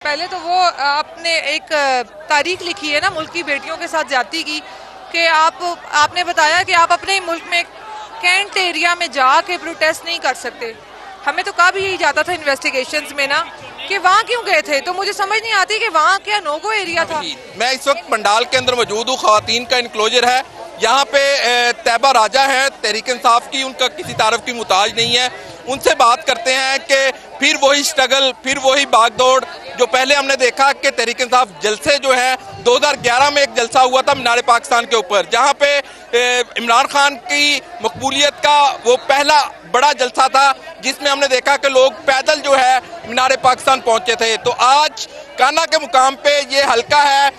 पहले तो वो आपने एक तारीख लिखी है ना मुल्क की बेटियों के साथ ज्यादती की कि आपने बताया कि आप अपने ही मुल्क में कैंट एरिया में जाके प्रोटेस्ट नहीं कर सकते। हमें तो कहा भी यही जाता था इन्वेस्टिगेशंस में ना कि वहाँ क्यों गए थे, तो मुझे समझ नहीं आती कि वहाँ क्या नोगो एरिया था। मैं इस वक्त पंडाल के अंदर मौजूद हूँ। खवातीन का इनक्लोजर है यहाँ पे। तैयबा राजा है तहरीक इंसाफ की, उनका किसी तारफ की मुताज नहीं है। उनसे बात करते हैं कि फिर वही स्ट्रगल, फिर वही भागदौड़ जो पहले हमने देखा कि तहरीक इंसाफ जलसे जो है 2011 में एक जलसा हुआ था मीनार पाकिस्तान के ऊपर, जहाँ पे इमरान खान की मकबूलियत का वो पहला बड़ा जलसा था जिसमें हमने देखा कि लोग पैदल जो है मीनार पाकिस्तान पहुंचे थे। तो आज काना के मुकाम पे ये हल्का है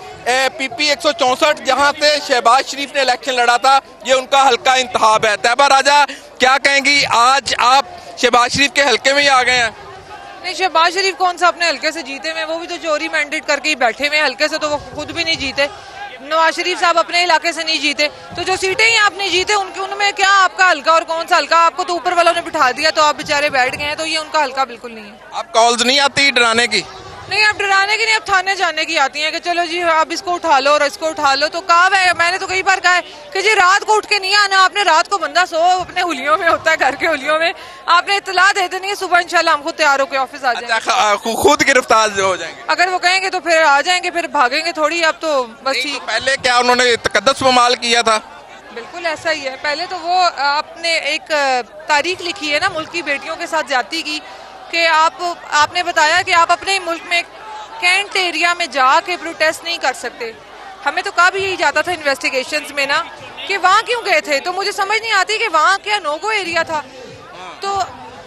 PP 164 जहां से शहबाज शरीफ ने इलेक्शन लड़ा था, ये उनका हल्का इंतखाब है। तैयबा राजा क्या कहेंगी, आज आप शहबाज शरीफ के हल्के में ही आ गए हैं? नहीं, शहबाज शरीफ कौन सा अपने हल्के से जीते हुए, वो भी तो चोरी मैंडेट करके ही बैठे हुए हल्के से, तो वो खुद भी नहीं जीते। नवाज शरीफ साहब अपने इलाके से नहीं जीते, तो जो सीटें ही आपने जीते उनमें क्या आपका हल्का और कौन सा हल्का? आपको तो ऊपर वालों ने बिठा दिया तो आप बेचारे बैठ गए हैं, तो ये उनका हल्का बिल्कुल नहीं है। आप कॉल्स नहीं आती डराने की? नहीं, अब डराने की नहीं, अब थाने जाने की आती हैं कि चलो जी आप इसको उठा लो और इसको उठा लो। तो कहा है, मैंने तो कई बार कहा है कि जी रात को उठ के नहीं आना आपने, रात को बंदा सो अपने हुलियों में होता है, घर के हुलियों में, आपने इत्तला दे देनी है, सुबह इंशाल्लाह हम खुद तैयार होकर ऑफिस आ जाएंगे। अच्छा, खुद गिरफ्तार हो जाएंगे? अगर वो कहेंगे तो फिर आ जाएंगे, फिर भागेंगे थोड़ी। अब तो बस ठीक। तो पहले क्या उन्होंने तकद्दुस में किया था? बिल्कुल ऐसा ही है। पहले तो वो आपने एक तारीख लिखी है ना मुल्क की बेटियों के साथ ज्यादती की कि आपने बताया कि आप अपने ही मुल्क में कैंट एरिया में जाके प्रोटेस्ट नहीं कर सकते। हमें तो कहा भी यही जाता था इन्वेस्टिगेशंस में ना कि वहाँ क्यों गए थे, तो मुझे समझ नहीं आती कि वहाँ क्या नोगो एरिया था। तो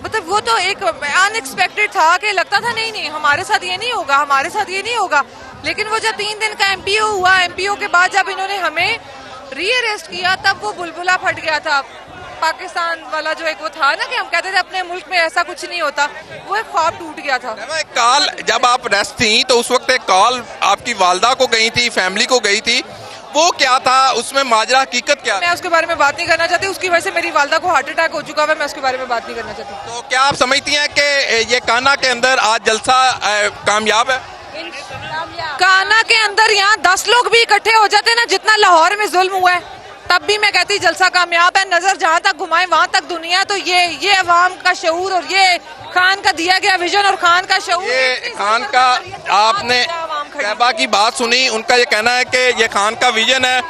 मतलब वो तो एक अनएक्सपेक्टेड था कि लगता था नहीं हमारे साथ ये नहीं होगा, हमारे साथ ये नहीं होगा। लेकिन वो जब 3 दिन का MPO हुआ, MPO के बाद जब इन्होंने हमें रीअरेस्ट किया तब वो बुलबुला फट गया था। पाकिस्तान वाला जो एक वो था ना कि हम कहते थे अपने मुल्क में ऐसा कुछ नहीं होता, वो एक ख्वाब टूट गया था। एक कॉल जब आप रेस्ट थी तो उस वक्त एक कॉल आपकी वालदा को गई थी, फैमिली को गई थी, वो क्या था उसमें माजरा, हकीकत क्या? मैं उसके बारे में बात नहीं करना चाहती, उसकी वजह से मेरी वालदा को हार्ट अटैक हो चुका है, मैं उसके बारे में बात नहीं करना चाहती। तो क्या आप समझती हैं कि ये काना के अंदर आज जलसा कामयाब है? काना के अंदर यहाँ 10 लोग भी इकट्ठे हो जाते ना जितना लाहौर में जुल्म हुआ है, तब भी मैं कहती जलसा कामयाब है। नजर जहाँ तक घुमाए वहां तक दुनिया, तो ये अवाम का शऊर और ये खान का दिया गया विजन और खान का शऊर, ये खान का, आपने तैयबा की बात सुनी, उनका ये कहना है कि ये खान का विजन है